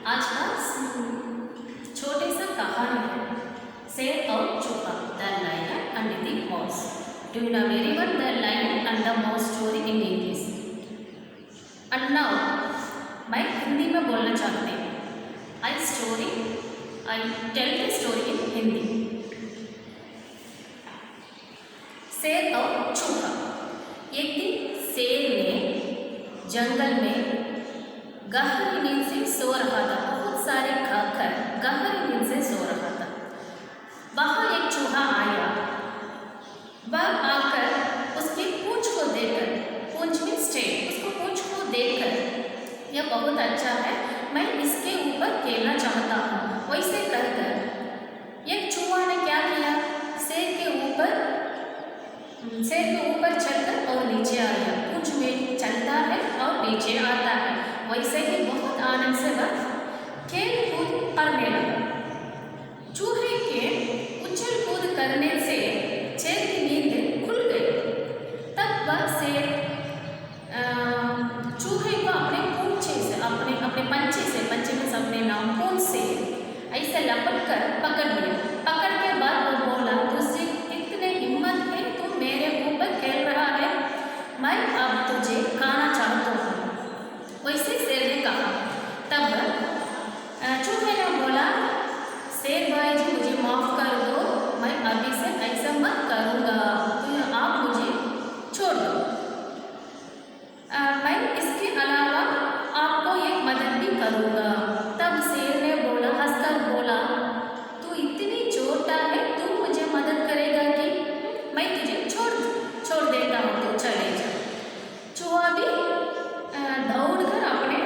आज का छोटे सा कहानी है शेर और चूहा the lion and the mouse. Do you know very well the lion and the mouse story in English. And now मैं हिंदी में बोलना चाहती हूँ। I tell the story in Hindi. शेर और चूहा। एक दिन शेर ने जंगल में गहरी नींद से सो रहा था। बहुत सारे खाकर गहरी नींद से सो रहा था। वहाँ एक चूहा आया। वह आकर उसकी पूंछ को देखकर, पूंछ में स्टेट, उसको पूंछ को देखकर यह बहुत अच्छा है, मैं इसके ऊपर खेलना चाहता हूँ, वैसे कहकर एक चूहा ने क्या किया, शेर के ऊपर चढ़कर और नीचे आया। पूंछ में चलता है और नीचे आता है। वैसे ही बहुत आनंद से वह खेल कूद करने लगा। चूहे के उछल कूद करने से शेर की नींद खुल गई। तब वह शेर चूहे को अपने पूंछे से, अपने पंचे में अपने नाखून से ऐसे लपट कर पकड़ लिया। पकड़ के बाद वो बोला, तुझे कितने हिम्मत है, तू मेरे ऊपर खेल रहा है, मैं अब तुझे खाना चाहता हूँ, वैसे शेर ने कहा। तब चूहे ने बोला, शेर भाई जी मुझे माफ़ कर दो, मैं अभी से ऐसा मत करूँगा, तो आप मुझे छोड़ दो। मैं इसके अलावा आपको एक मदद भी करूँगा। तब शेर ने बोला, हंसकर बोला, तू इतनी छोटा है, तू मुझे मदद करेगा कि मैं तुझे छोड़ देता हूँ, तो चले जा। चूहा भी दौड़कर अपने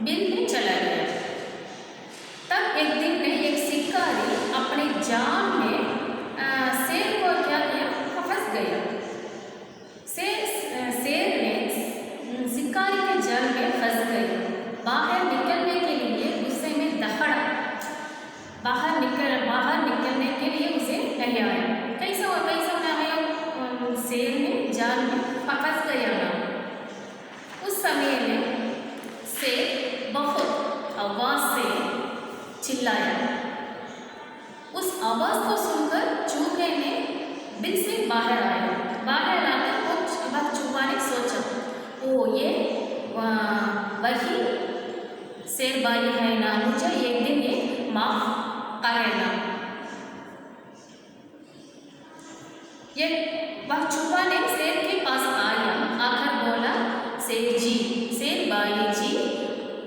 बिल में चला गया। तब एक दिन में एक शिकारी अपने जाल में शेर को क्या किया, फंस गया। शेर ने शिकारी के जाल में फंस गया। बाहर निकलने के लिए गुस्से में दहाड़ा। बाहर निकलने के लिए उसे नहीं आया। कैसे होना है, शेर ने जाल में फंस गया ना। उस समय में शेर बहुत आवाज से चिल्लाया। उस आवाज को सुनकर चूहे ने बिल से बाहर आया। बाहर आकर वह चूहा ने सोचा, ओ ये वही शेर भाई है ना, मुझे एक दिन ये माफ करेगा। ये वह चूहा ने शेर के पास आया, आकर बोला, शेर जी, शेर भाई जी,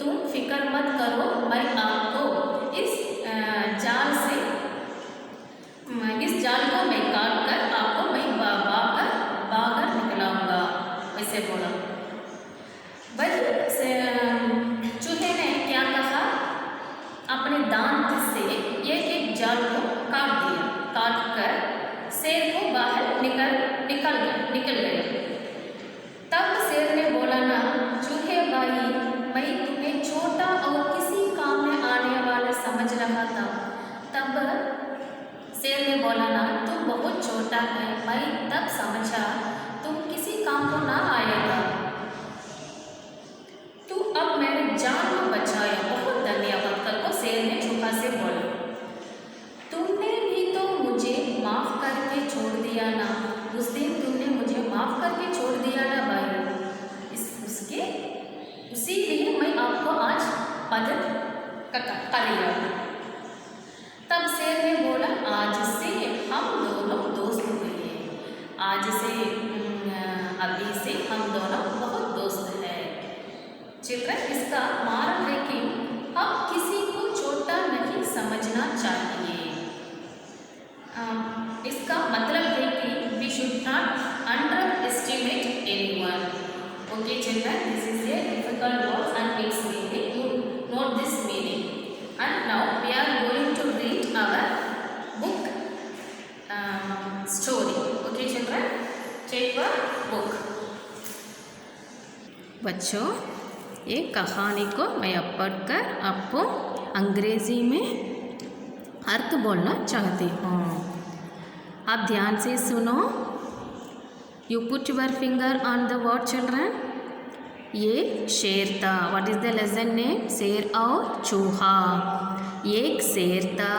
तुम फिक्र मत करो, मैं आपको इस जाल को मैं काट कर आपको मैं बाहर निकलाऊंगा, वैसे बोला। चूहे ने क्या कहा, अपने दांत से एक जाल को काट दिया। काट कर शेर को बाहर निकल गया। तब शेर ने बोला, ना चूहे भाई, मैं तुम्हें छोटा और किसी काम में आने वाला समझ रहा था। तब शेर ने बोला, ना तुम बहुत छोटा है, मैं तब समझा तुम किसी काम को ना आएगा। तू अब मेरे जान को बचाया, बहुत धन्यवाद करके शेर ने चूहा से बोला। तुमने भी तो मुझे माफ़ करके छोड़ दिया ना, उस दिन तुमने मुझे माफ़ करके छोड़ दिया ना भाई, उसीलिए मैं आपको आज मदद करेगा। तब शेर ने बोला, आज से हम दोनों दोस्त हुए। आज से अभी से हम दोनों बहुत दोस्त हैं। चिल्ड्रन, इसका मार्ग है कि हम किसी को छोटा नहीं समझना चाहिए। इसका मतलब है कि we should not under estimate anyone. Okay children, this is a difficult word and its meaning, you note this meaning. And now we are going to read our book story. Okay children, take your book. बच्चों, एक कहानी को मैं अब पढ़कर आपको अंग्रेजी में अर्थ बोलना चाहती हूँ। आप ध्यान से सुनो। You put your finger on the word children. ये शेर था. What is the lesson name? शेर और चूहा. एक शेर था,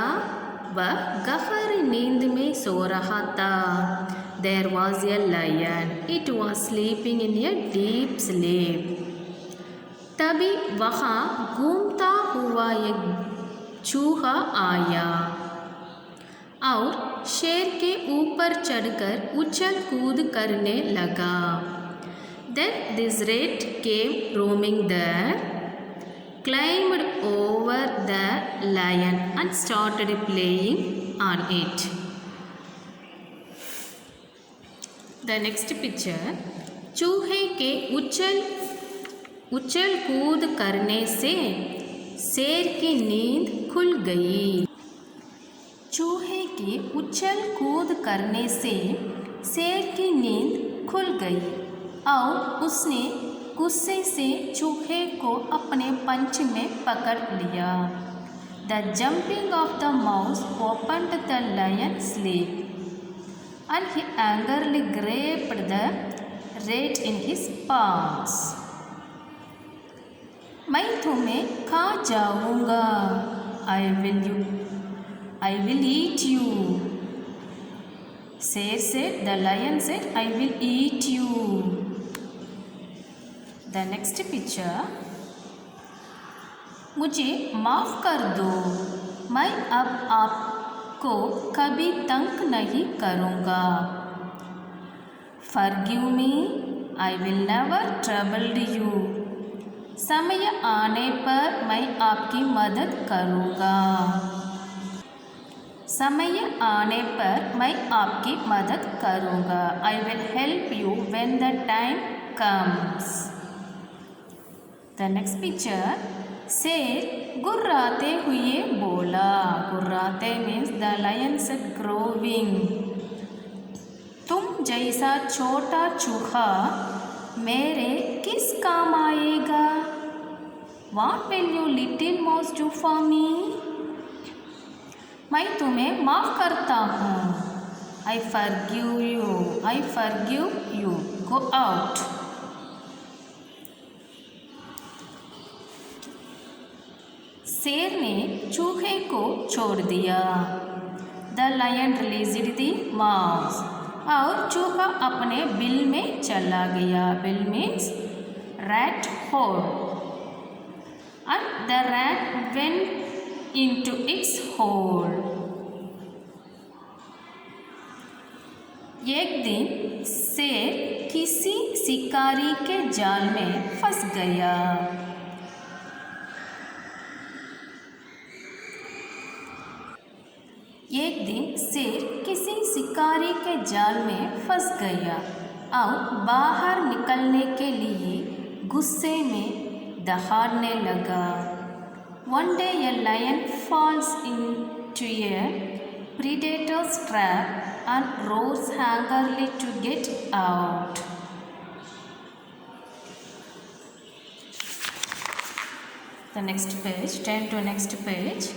वह गहरी नींद में सो रहा था. There was a lion. It was sleeping in a deep sleep. तभी वहाँ घूमता हुआ एक चूहा आया और शेर के ऊपर चढ़कर उछल कूद करने लगा. Then this rat came roaming there, climbed over the lion and started playing on it. The next picture, चूहे के उछल कूद करने से शेर की नींद खुल गई. चूहे के उछल कूद करने से शेर की नींद खुल गई और उसने गुस्से से चूहे को अपने पंच में पकड़ लिया. The jumping of the mouse opened the lion's sleep, and he angrily grabbed the rat in his paws. मैं तुम्हें खा जाऊंगा. I will eat you. शेर said, the lion said, I will eat you. The next picture, मुझे माफ़ कर दो, मैं अब आपको कभी तंग नहीं करूँगा. Forgive me, I will never trouble you. समय आने पर मैं आपकी मदद करूँगा. समय आने पर मैं आपकी मदद करूँगा. I will help you when the time comes. The next picture, शेर गुर्राते हुए बोला. गुर्राते means the lion said growling. तुम जैसा छोटा चूहा मेरे किस काम आएगा? What will you little mouse do for me? मैं तुम्हें माफ़ करता हूँ. I forgive you. Go out. शेर ने चूहे को छोड़ दिया. The lion released the mouse. और चूहा अपने बिल में चला गया. Bill means rat hole. And the rat went into its hole. एक दिन शेर किसी शिकारी के जाल में फंस गया. एक दिन शेर किसी शिकारी के जाल में फंस गया और बाहर निकलने के लिए गुस्से में दहाड़ने लगा. One day a lion falls into a predator's trap and roars angrily to get out. The next page, turn to next page.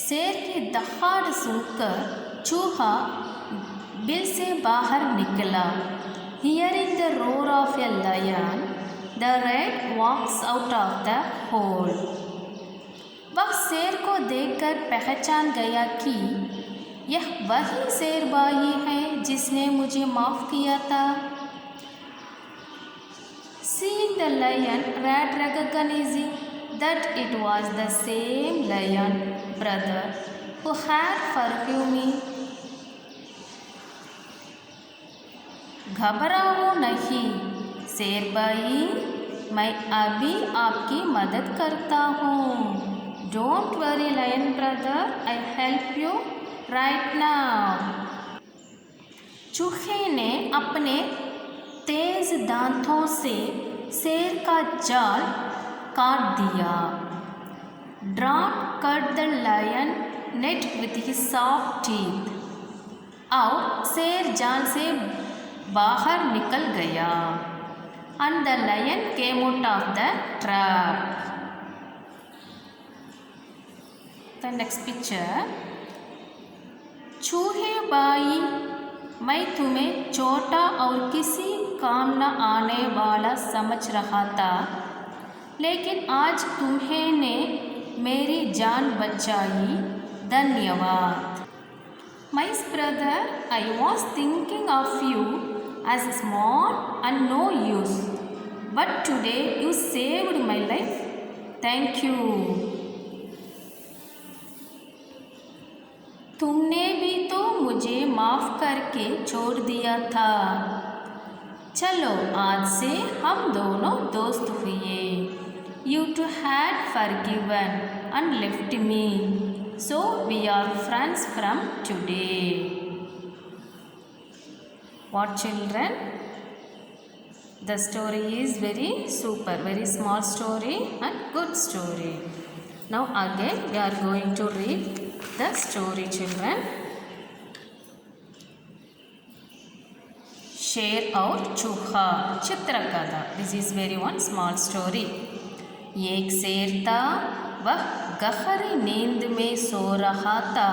शेर की दहाड़ सुनकर चूहा बिल से बाहर निकला. Hearing the roar of a lion, the rat walks out of the hole. वह शेर को देखकर पहचान गया कि यह वही शेर भाई है जिसने मुझे माफ़ किया था. Seeing the lion, rat recognized that it was the same lion brother who had forgiven me. घबराओ नहीं शेर भाई, मैं अभी आपकी मदद करता हूँ. Don't worry lion brother, I'll help you right now. चूहे ने अपने तेज दांतों से शेर का जाल काट दिया. Drought cut the lion net with his soft teeth. और शेर जाल से बाहर निकल गया. And the lion came out of the trap. The next picture. चूहे भाई मैं तुम्हें छोटा और किसी काम न आने वाला समझ रहा था, लेकिन आज तुम्हें मेरी जान बचाई, धन्यवाद। My brother, I was thinking of you as small and no use, but today you saved my life. Thank you. तुमने भी तो मुझे माफ़ करके छोड़ दिया था। चलो आज से हम दोनों दोस्त हुए। You two had forgiven and left me, so we are friends from today. What children? The story is very super, very small story and good story. Now again we are going to read the story, children. शेर और चूहा, चित्रकथा. This is very one small story. एक शेर था, वह गहरी नींद में सो रहा था।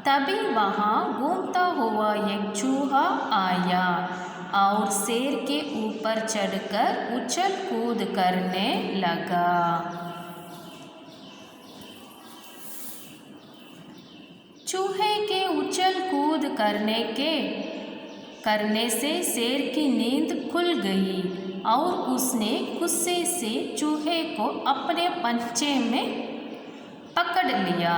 तभी वहाँ घूमता हुआ एक चूहा आया और शेर के ऊपर चढ़कर उछल कूद करने लगा। चूहे के उछल कूद करने से शेर की नींद खुल गई और उसने गुस्से से चूहे को अपने पंजे में पकड़ लिया।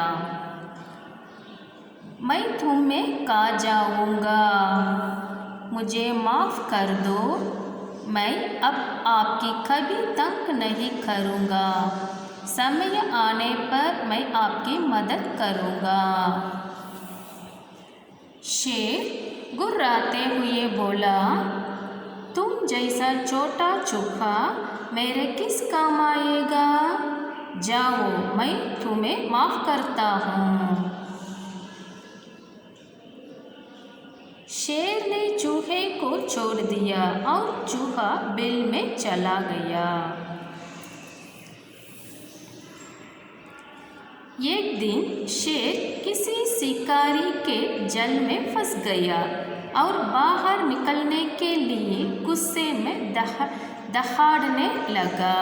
मैं तुम्हें खा जाऊंगा, मुझे माफ़ कर दो, मैं अब आपकी कभी तंग नहीं करूंगा, समय आने पर मैं आपकी मदद करूंगा। शेर गुर्राते हुए बोला, तुम जैसा छोटा चूहा मेरे किस काम आएगा? जाओ, मैं तुम्हें माफ़ करता हूँ। शेर ने चूहे को छोड़ दिया और चूहा बिल में चला गया। एक दिन शेर किसी शिकारी के जाल में फंस गया और बाहर निकलने के लिए गुस्से में दहाड़ने लगा।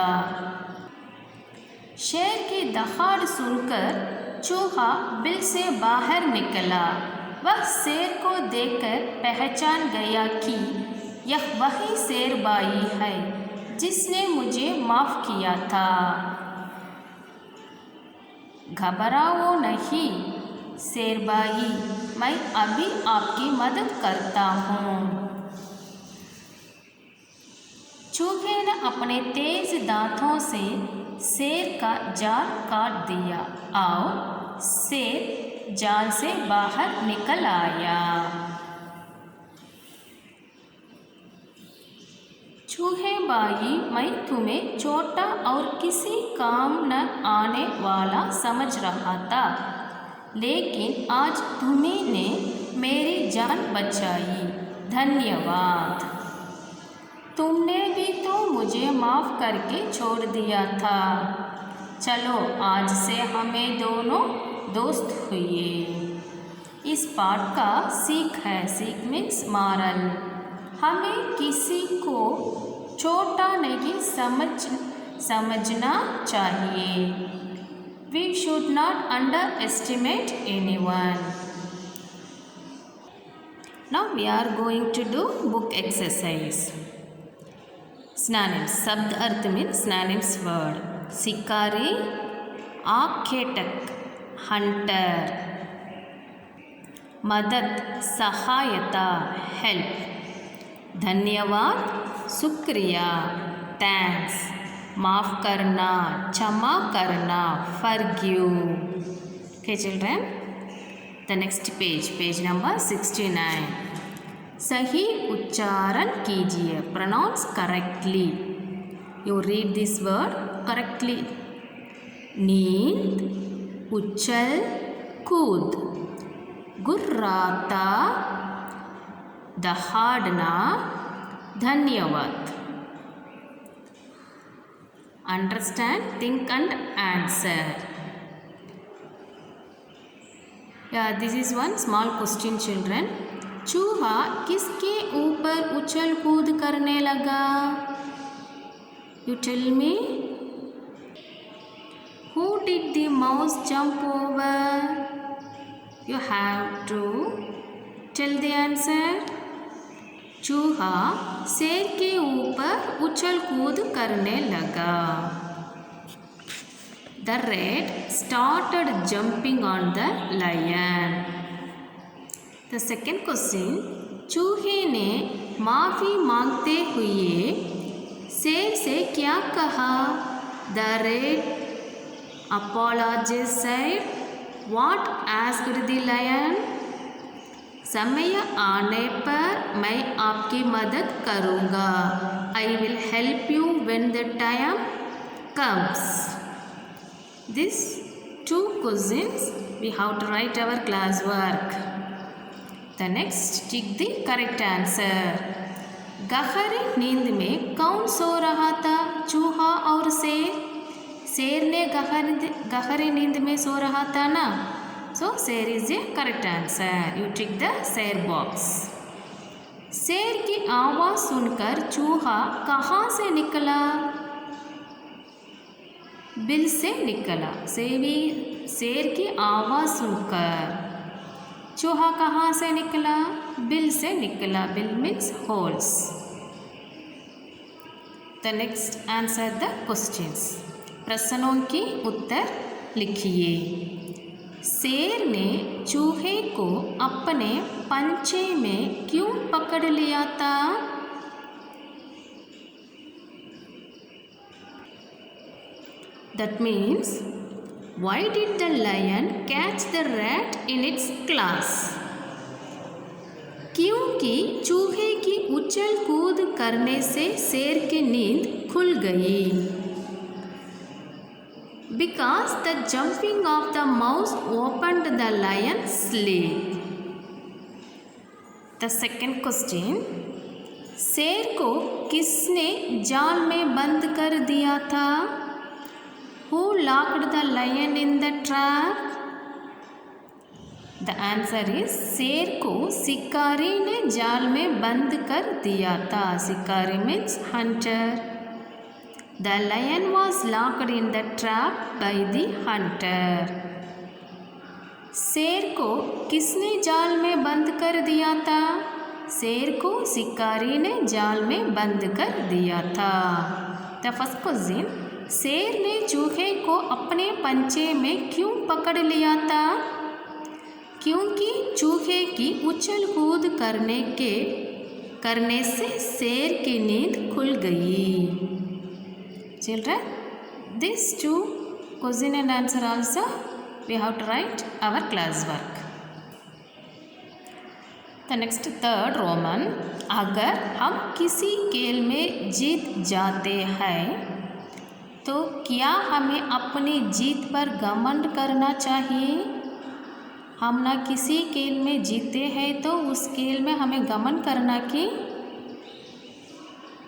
शेर की दहाड़ सुनकर चूहा बिल से बाहर निकला। वह शेर को देखकर पहचान गया कि यह वही शेर भाई है जिसने मुझे माफ़ किया था। घबराओ नहीं शेर भाई, मैं अभी आपकी मदद करता हूँ। चूहे ने अपने तेज दांतों से शेर का जाल काट दिया और शेर जाल से बाहर निकल आया। चूहे भाई, मैं तुम्हें छोटा और किसी काम न आने वाला समझ रहा था, लेकिन आज तुमने मेरी जान बचाई, धन्यवाद। तुमने भी तो मुझे माफ़ करके छोड़ दिया था। चलो आज से हमें दोनों दोस्त हुए। इस पाठ का सीख है, सीख मीन्स मॉरल। हमें किसी को छोटा नहीं समझना चाहिए। We should not underestimate anyone. Now we are going to do book exercise. Synonyms. शब्द अर्थ में synonyms word. शिकारी, आखेटक, hunter. मदद, सहायता, help. धन्यवाद, शुक्रिया, थैंक्स। माफ़ करना, क्षमा करना, forgive. Okay children, the next page number 69. सही उच्चारण कीजिए, pronounce correctly. You read this word correctly. नींद, उछल कूद, गुर्राता, दहाड़ना, धन्यवाद. Understand, think and answer. Yeah, this is one small question children. चूहा किसके ऊपर उछल कूद करने लगा? You tell me. Who did the mouse jump over? You have to tell the answer. चूहा शेर के ऊपर उछल कूद करने लगा. The rat started jumping on the lion. The second question. चूहे ने माफ़ी मांगते हुए शेर से क्या कहा? The rat apologized. What asked the lion? समय आने पर मैं आपकी मदद करूँगा. I will help you when the time comes. These two questions we have to write our class work. The next, tick the correct answer. गहरी नींद में कौन सो रहा था? चूहा और शेर. शेर ने गहरी नींद में सो रहा था ना. So शेर is a correct answer. You tick the शेर box. शेर की आवाज़ सुनकर चूहा कहाँ से निकला? बिल से निकला. शेर की आवाज़ सुनकर चूहा कहाँ से निकला? बिल से निकला. Bill means holes. The next, answer the questions. प्रश्नों की उत्तर लिखिए. शेर ने चूहे को अपने पंचे में क्यों पकड़ लिया था? That means, why did the lion catch the rat in its claws? क्योंकि चूहे की उछल कूद करने से शेर की नींद खुल गई. Because the jumping of the mouse opened the lion's sleep. The second question. शेर को किसने जाल में बंद कर दिया था? Who locked the lion in the trap? The answer is, शेर को शिकारी ने जाल में बंद कर दिया था. शिकारी means hunter. The lion was locked in the trap by the hunter. शेर को किसने जाल में बंद कर दिया था? शेर को शिकारी ने जाल में बंद कर दिया था. The first question. शेर ने चूहे को अपने पंचे में क्यों पकड़ लिया था? क्योंकि चूहे की उछल कूद करने से शेर की नींद खुल गई. Children, these two question and answer also we have to write our class work. The next, third Roman. अगर हम किसी खेल में जीत जाते हैं तो क्या हमें अपनी जीत पर घमंड करना चाहिए? हम ना किसी खेल में जीते हैं तो उस खेल में हमें घमंड करना कि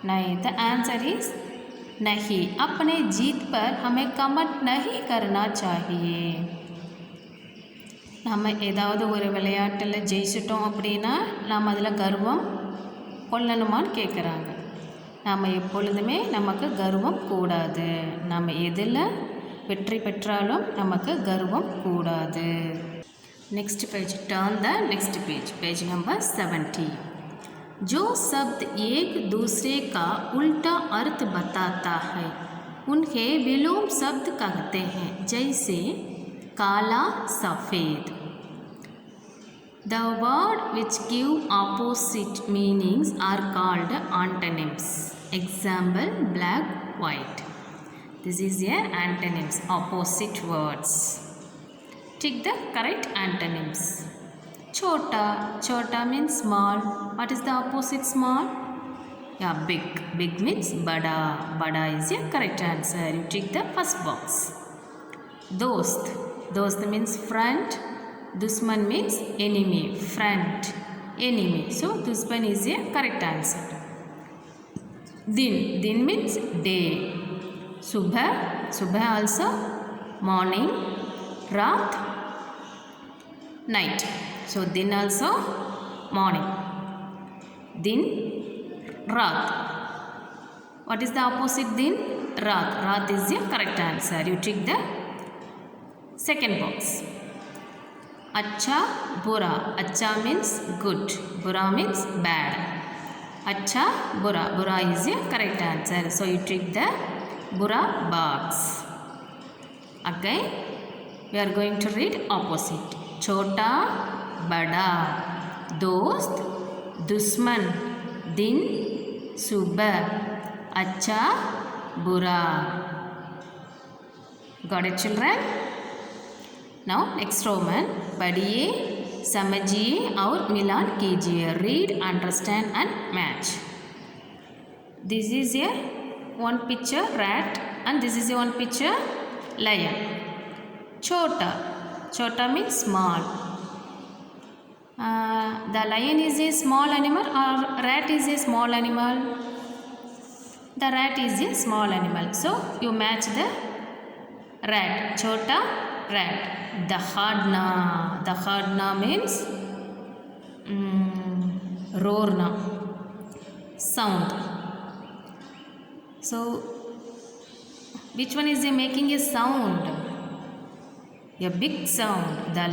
नहीं. द आंसर इज नहीं. अपने जीत पर हमें घमंड नहीं करना चाहिए. நம்ம ஏதாவது ஒரு விளையாட்டில் ஜெயிச்சிட்டோம் அப்படின்னா நாம் அதில் கர்வம் கொள்ளணுமான்னு கேட்குறாங்க. நாம் எப்பொழுதுமே நமக்கு கர்வம் கூடாது. நம்ம எதில் வெற்றி பெற்றாலும் நமக்கு கர்வம் கூடாது. Next page. Turn the next page. Page number 70. जो शब्द एक दूसरे का उल्टा अर्थ बताता है उन्हें विलोम शब्द कहते हैं. जैसे काला सफ़ेद. The word which give opposite meanings are called antonyms. Example, black, white. This is a antonyms, opposite words. Tick the correct antonyms. Chota. Chota means small. What is the opposite small? Yeah, big. Big means bada. Bada is a correct answer. You tick the first box. Dost. Dost means friend. Dushman means enemy. Friend, enemy. So dushman is a correct answer. Din. Din means day. Subha. Subha also morning. Raat, night. So din also morning. Din raat. What is the opposite din? Raat. Raat is the correct answer. You tick the second box. Acha bura. Acha means good. Bura means bad. Acha bura. Bura is the correct answer. So you tick the bura box. Again we are going to read opposite. Chota bada. Dost दुश्मन दिन सुबह अच्छा बुरा. Got it children? Now next Roman. पढ़िए समझिए और मिलान कीजिए. Read, understand and match. This is a one picture rat and this is a one picture lion. Chota. Chota means small. The lion is a small animal or rat is a small animal? The rat is a small animal. So you match the rat. Chota rat. Dahadna. Dahadna means roarna. Sound. So which one is making a sound? A big sound. The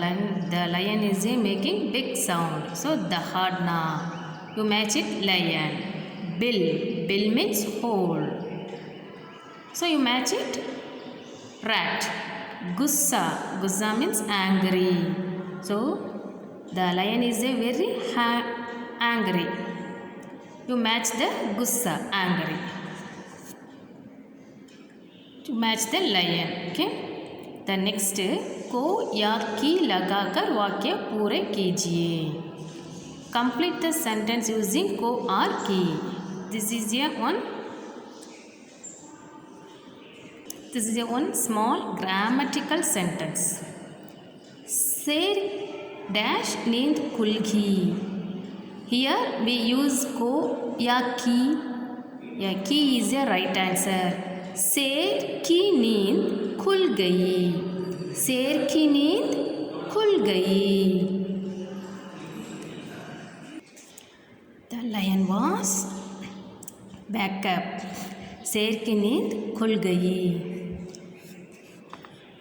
lion is making big sound. So dahadna. You match it lion. Bill. Bill means hole. So you match it rat. Gussa. Gussa means angry. So the lion is very angry. You match the gussa, angry. To match the lion. Okay. The next को या की लगाकर वाक्य पूरे कीजिए. Complete the sentence using को और की. This is a one small grammatical sentence. शेर dash नींद खुल गई. Here we use को या की. या की is a right answer. शेर की नींद खुल गई. शेर की नींद खुल गई. The lion was back up. शेर की नींद खुल गई.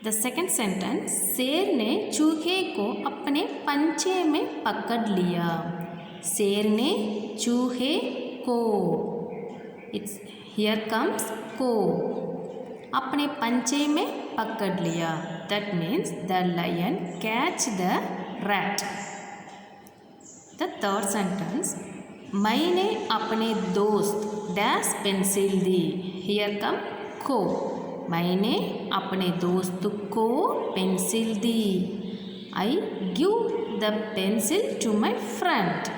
The second sentence. शेर ने चूहे को अपने पंचे में पकड़ लिया. शेर ने चूहे को. It's here comes को. अपने पंचे में पकड़ लिया. That means the lion catch the rat. The third sentence. मैंने अपने दोस्त dash pencil the. Here come को. मैंने अपने दोस्त को pencil the. I give the pencil to my friend.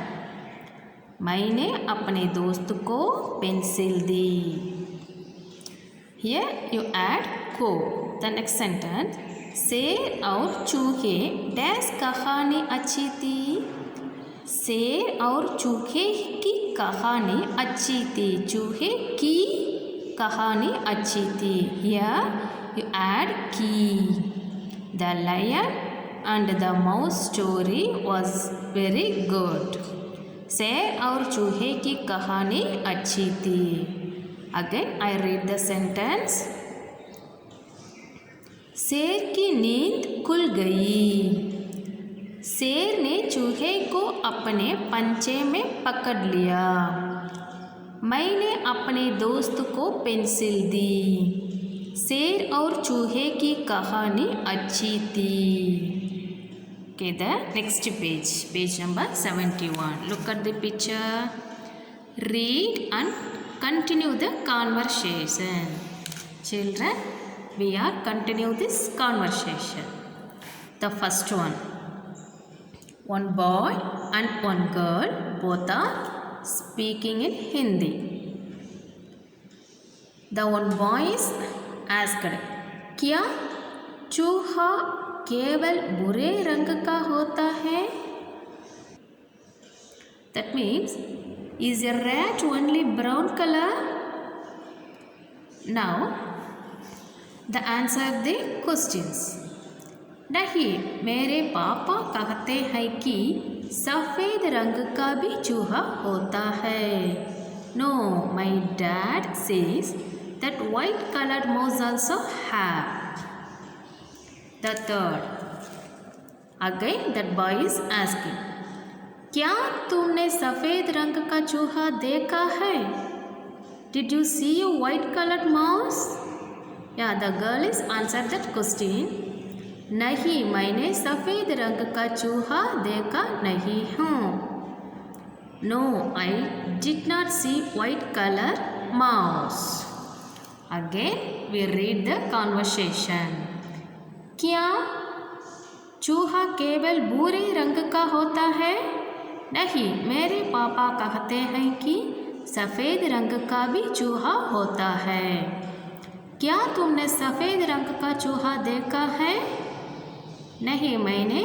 मैंने अपने दोस्त को pencil the. Here you add को. The next sentence. शेर और चूहे डैश कहानी अच्छी थी. शेर और चूहे की कहानी अच्छी थी. चूहे की कहानी अच्छी थी. Here you add की. The lion and the mouse story was very good. शेर और चूहे की कहानी अच्छी थी. Again I read the sentence. शेर की नींद खुल गई. शेर ने चूहे को अपने पंचे में पकड़ लिया. मैंने अपने दोस्त को पेंसिल दी. शेर और चूहे की कहानी अच्छी थी. Okay, the next page number 71. Look at the picture. Read and continue the conversation. Children, we are continue this conversation. The first one. One boy and one girl both are speaking in Hindi. The one boy is asked, क्या चूहा केवल बुरे रंग का होता है? That means, is a rat only brown color? Now, the answer the questions. नहीं, मेरे पापा कहते हैं कि सफ़ेद रंग का भी चूहा होता है। No, my dad says that white colored mouse also have. The third. Again that boy is asking, क्या तुमने सफ़ेद रंग का चूहा देखा है? Did you see a white colored mouse? Yeah, the girl is answered that question. नहीं, मैंने सफ़ेद रंग का चूहा देखा नहीं हूँ। No, I did not see white color mouse. Again, we read the conversation. क्या चूहा केवल भूरे रंग का होता है? नहीं, मेरे पापा कहते हैं कि सफ़ेद रंग का भी चूहा होता है। क्या तुमने सफ़ेद रंग का चूहा देखा है? नहीं, मैंने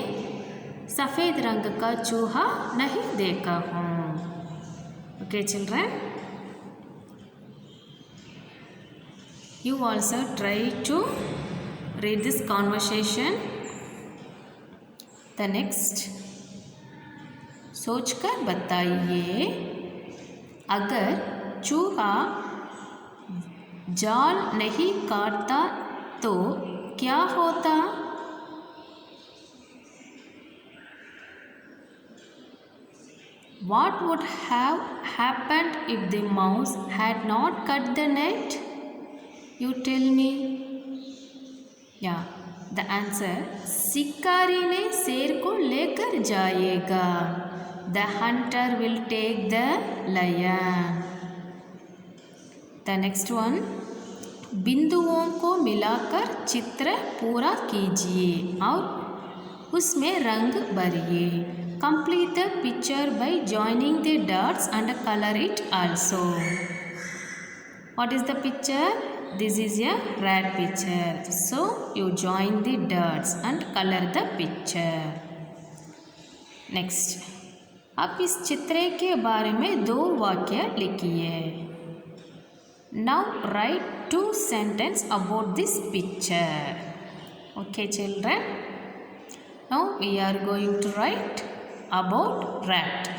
सफ़ेद रंग का चूहा नहीं देखा हूँ। Okay, children, you also try to read this conversation. The next, सोचकर बताइए, अगर चूहा जाल नहीं काटता तो क्या होता? What would have happened if the mouse had not cut the net? You tell me. Yeah, the answer, शिकारी ने शेर को लेकर जाएगा. The hunter will take the lion. The next one, बिंदुओं को मिलाकर चित्र पूरा कीजिए और उसमें रंग भरिए. Complete the picture by joining the dots and color it also. What is the picture? This is a rat picture. So you join the dots and color the picture. Next, अब इस चित्र के बारे में 2 वाक्य लिखिए. Now write 2 sentences about this picture. Okay, children. Now we are going to write about rat.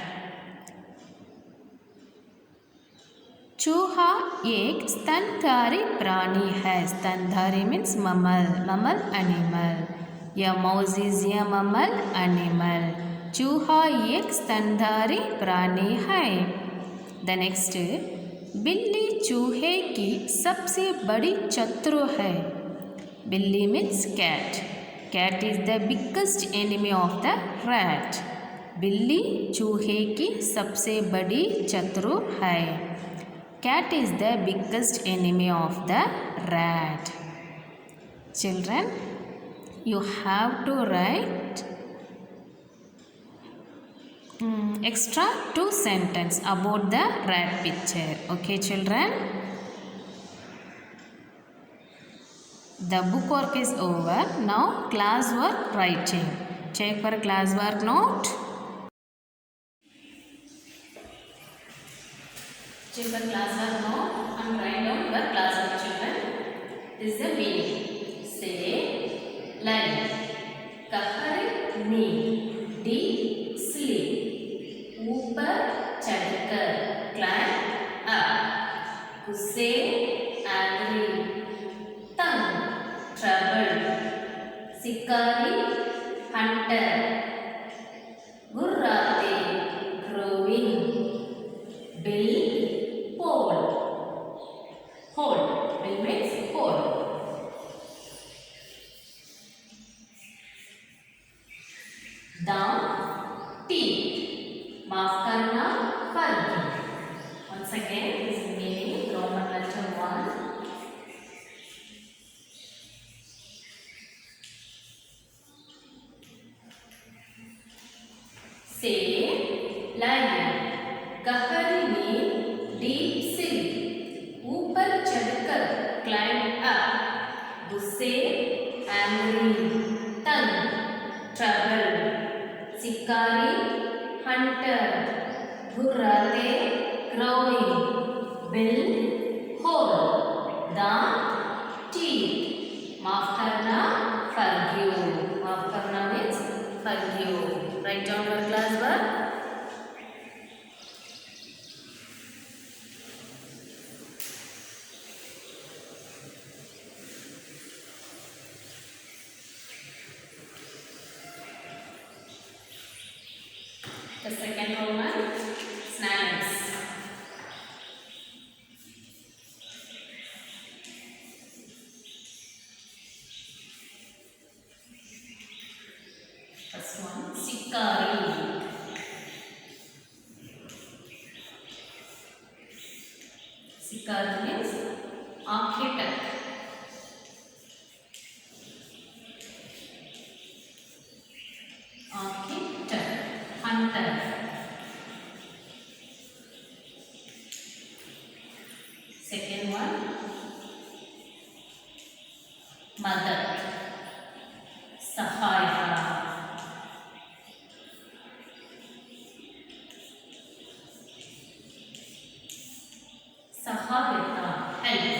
चूहा एक स्तनधारी प्राणी है. स्तनधारी means mammal. Mammal animal. A mouse is a mammal animal. चूहा एक स्तनधारी प्राणी है. The next, बिल्ली चूहे की सबसे बड़ी शत्रु है. बिल्ली means cat. Cat is the biggest enemy of the rat. बिल्ली चूहे की सबसे बड़ी शत्रु है. Cat is the biggest enemy of the rat. Children, you have to write extra 2 sentences about the rat picture. Okay, children? The book work is over. Now class work writing. Check for class work note. Check for class work note and write down your class work, children. This is the meaning. Say, line. कहर नींद, deep sleep. ऊपर चढ़कर, climb up. गुस्से, angry. तंग, trouble. शिकारी, hunter. गुर्राते, growing. Bill, hold. Hold. Bill means hold. Down, teeth. माफ करना, forgive. Once again, this is meaning Roman letter 1. Say, lion. गहरी नींद, deep sleep. ऊपर चढ़कर, climb up. गुस्से, angry. तंग, trouble. शिकारी, hunter. घुर्राते, growing. bill, hole. दांत, teeth. माफ करना, forgive. माफ The second Roman, snacks. First one, Sikari. Sikari means architect. Architect, hunter. Second one, mother, Sahayaka. Sahavita, help.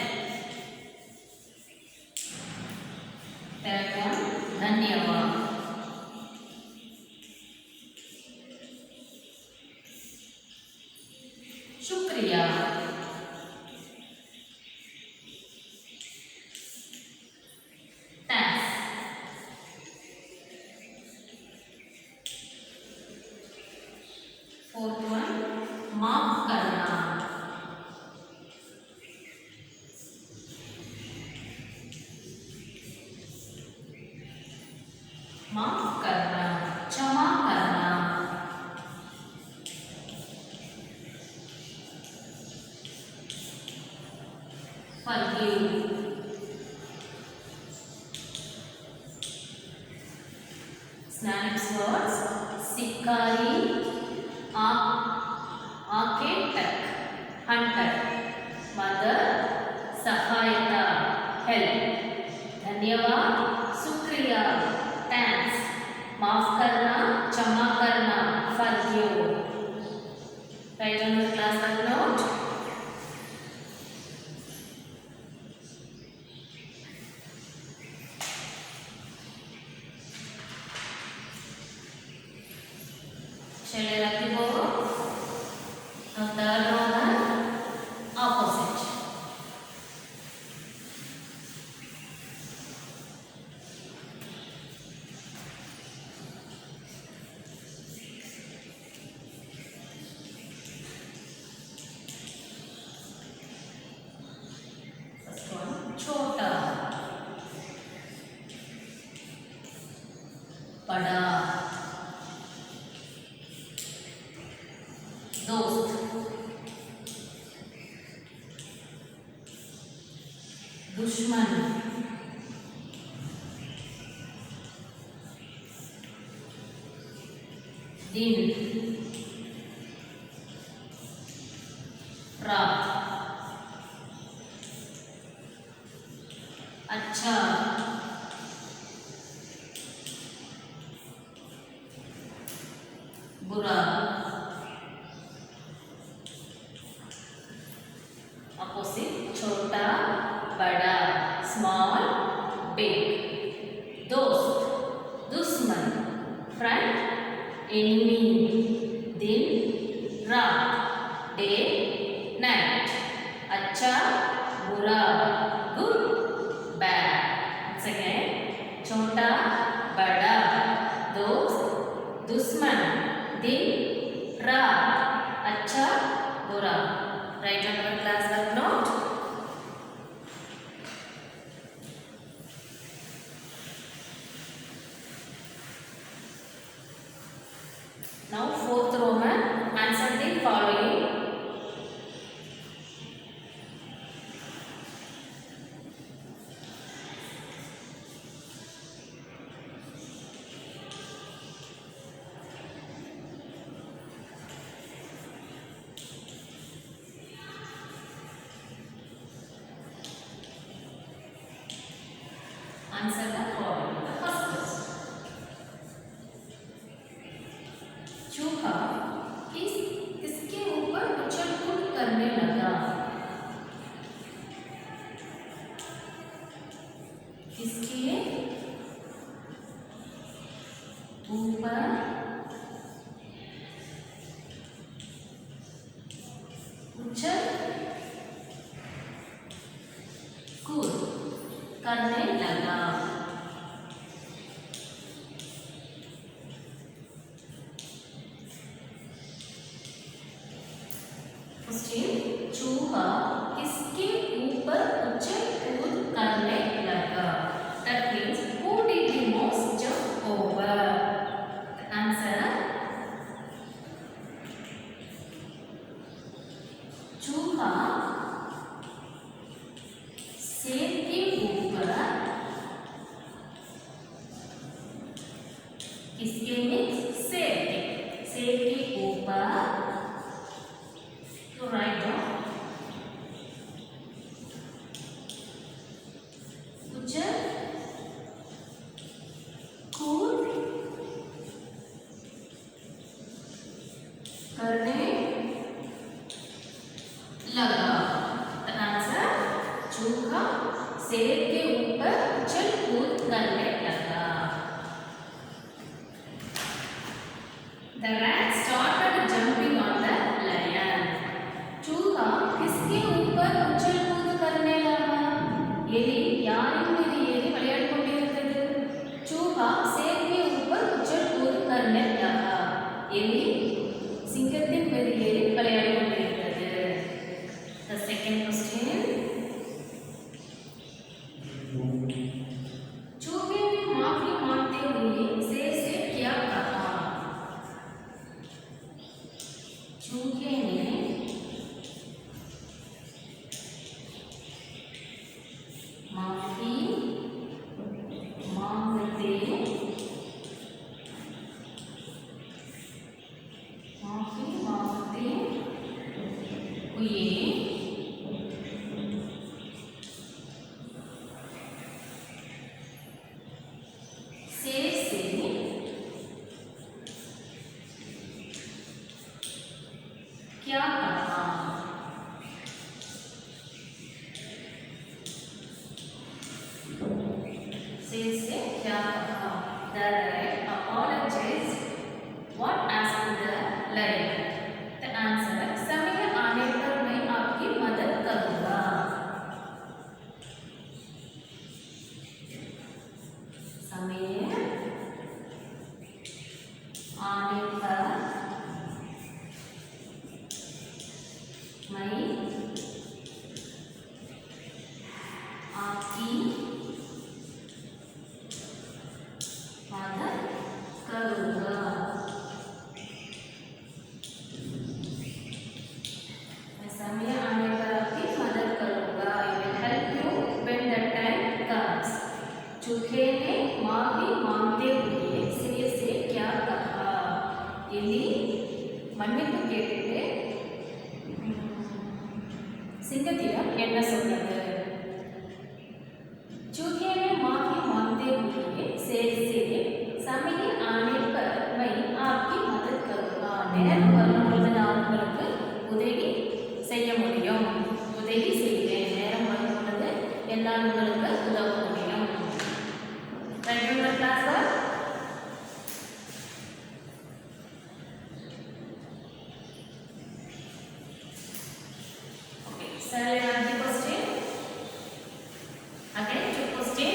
Third one, Dhanyavad. Shukriya. Thanks. Fourth one, maaf karna. माफ करना, क्षमा करना. Forgive. Synonyms words: Sikari, architect, hunter, mother, Sahayata, help, धन्यवाद, शुक्रिया, thanks, माफ करना, क्षमा करना, forgive. Write on your class work note. Shall I write the board? Now third Roman, opposite. First one, chota, bada, दोस्त, दुश्मन, दिन, रात, अच्छा, बुरा, opposite, छोटा, बड़ा, small, big, दोस्त, दुश्मन, friend, enemy, दिन, रात, day, night, अच्छा, बुरा, good, bad. Once again, छोटा, बड़ा, दोस्त, दुश्मन, दिन, रात, अच्छा, बुरा. Write on your class work note. Now fourth Roman, answer the following. Answer the following. The first question. चूहा किसके ऊपर उछल कूद करने लगा? किसके ऊपर उछल कूद करने लगा? इसके मीन्स सेब के ऊपर तो राइट डाउन उछल कूद करने लगा। आंसर चूहा सेब के ऊपर उछल कूद करने लगा। The rat started jumping on the lion. चूहा किसके ऊपर उछल कूद करने लगा? எலி யாரின் மீது ஏறி விளையாடிக் கொண்டிருந்தது? चूहा सेब के ऊपर उछल कूद करने लगा. எலி சிங்கத்தின் மீது ஏறி விளையாடிக் கொண்டிருந்தது. The second question. चूहे ने माफी मांगते हुए शेर से क्या कहा? चूहे ने माफी मांगते हुए शेर से क्या कहा? शेर से क्या कहा? The rat apologized. What asked the lion? The answer समय आने पर मैं आपकी मदद करूंगा. समय आने पर मैं आपकी मदद करूंगा. मैं समय आने पर आपकी मदद करूंगा. I will help you when the time comes. चूहे ने माफी मांगते हुए शेर से क्या कहा? எலி மன்னிப்பு கேட்டுட்டு சிங்கத்திடம் என்ன சொன்னது? चूहे ने माफी मांगते हुए शेर से समय आने पर मैं आपकी मदद करूंगा. நேரம் வரும்பொழுது நான் உங்களுக்கு உதவி செய்ய முடியும். உதவி செய்வேன். நேரம் வரும்பொழுது என்னால் உங்களுக்கு உதவ முடியும். Right in the class work? Okay, shall I ask the question? Again, two question.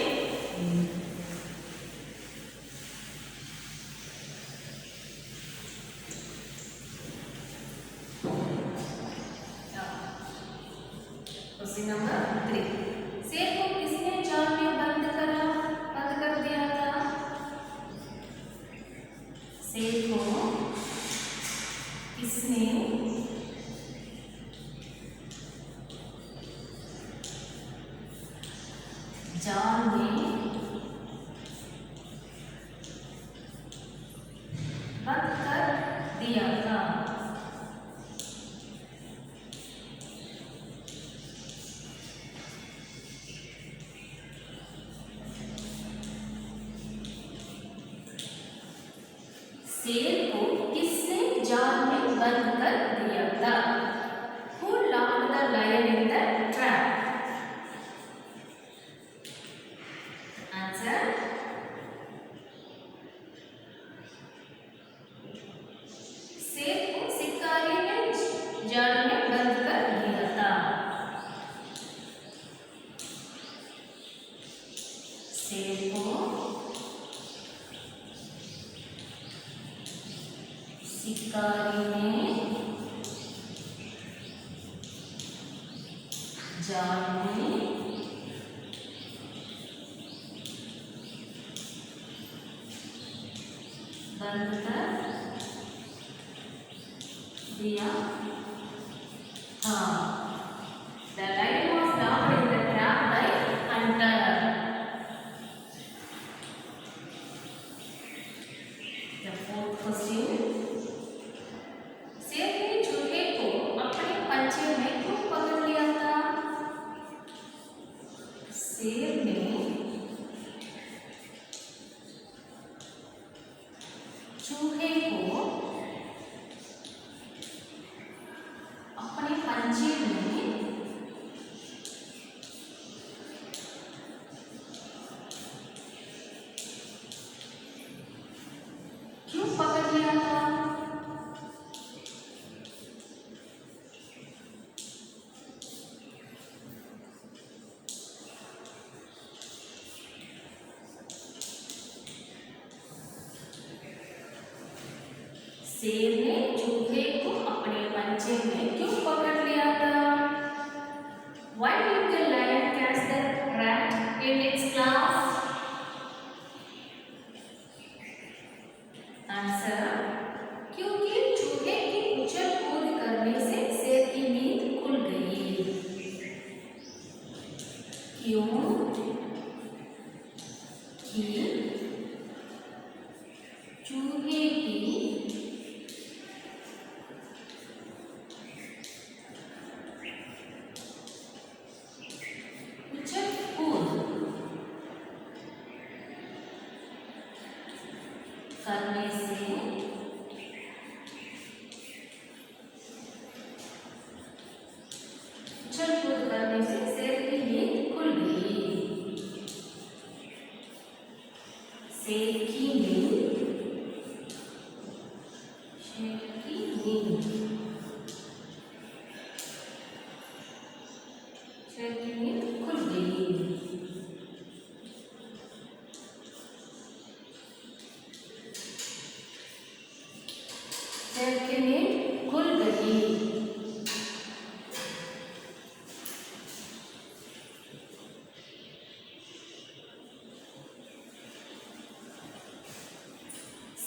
Question number 3. शेर को किसने जाल में बंद कर दिया था? शेर को किसने जाल में बंद कर दिया था? शेर को किसने जाल में बंद कर दिया था? Who locked the lion in the trap? Answer. शेर को शिकारी ने जाल में बंद कर दिया था. शेर को शिकारी ने जाल में बंद कर दिया था. The lion was locked in the trap by hunter. शेर ने चूहे को अपने पंजे में क्यों पकड़ लिया था? Why did the lion catch the rat in its claws? Answer, क्योंकि चूहे की उछल कूद करने से शेर की नींद खुल गई। क्योंकि चूहे की उछल कूद करने से उछल कूद करने से शेर की नींद खुल गई। शेर की नींद, शेर की नींद, शेर की नींद खुल गई। शेर की नींद खुल गई।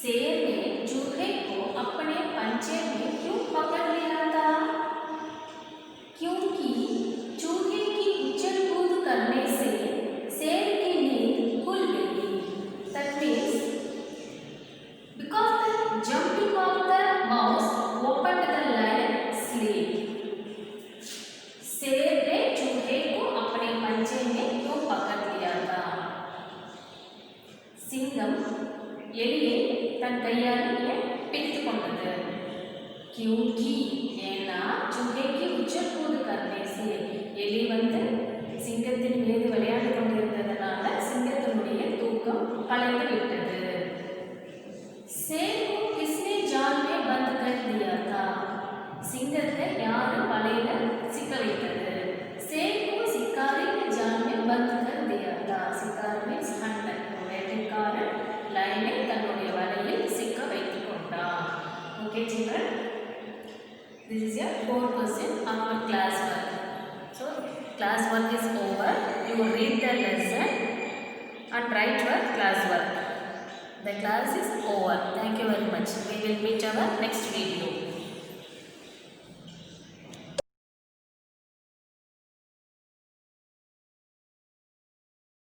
शेर ने चूहे को अपने पंजे में क्यों पकड़ लिया था? क्योंकि चूहे की उछल कूद करने से शेर की नींद खुल गई। That means because the jumping of the mouse opened the lion sleep. शेर ने चूहे को अपने पंजे में क्यों पकड़ लिया था? सिंघम எலியை தன் கையாலேயே பிடித்து கொண்டது। क्योंकि ஏன்னா चूहे की उछल कूद करने से எலி வந்து சிங்கத்தின் மீது விளையாடி கொண்டிருந்ததனால சிங்கத்தினுடைய தூக்கம் கலைந்து விட்டது। शेर को किसने जाल में बंद कर दिया था? सिंगத்தை யார் வலையில சிக்க வைத்தது? शेर को शिकारी ने जाल में बंद कर दिया था। शिकार means hunter, வேட்டைக்காரன் लायने तन्नुடைய வலையில் சிக்க வைத்துக் கொண்டான்। Okay children, this is your 4th question of our class work. So class work is over. You will read the lesson and write your class work. The class is over. Thank you very much. We will meet our next video.